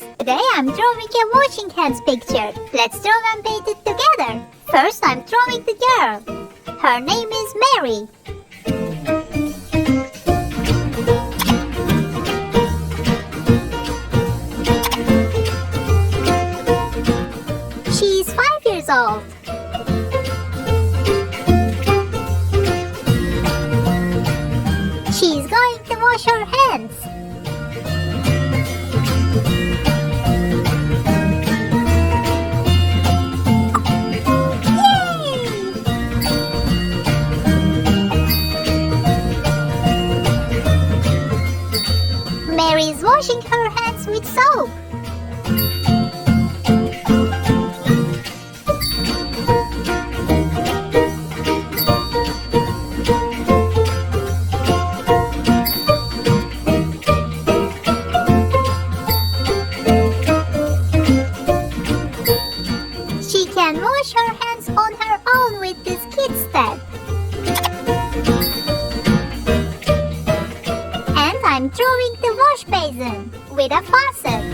Today I'm drawing a washing hands picture. Let's draw and paint it together. First I'm drawing the girl. Her name is Mary. She is 5 years old. She is going to wash her hands. Mary is washing her hands with soap. She can wash her hands on her own with this kid step. And I'm drawing the wash basin with a faucet.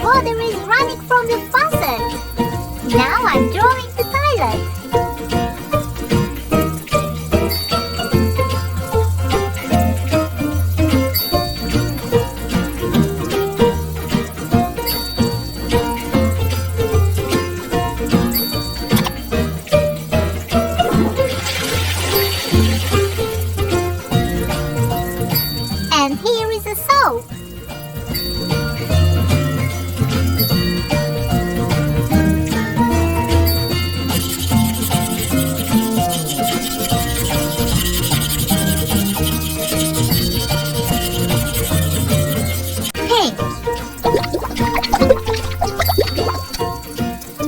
Water is running from the faucet. Now I'm drawing the toilet. And here is a soap.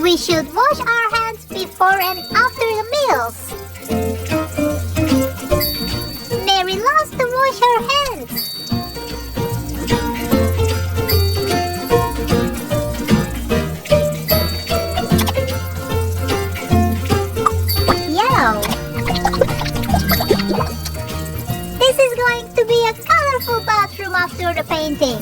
We should wash our hands before and after the meals. Mary loves to wash her hands. Yellow. This is going to be a colorful bathroom after the painting.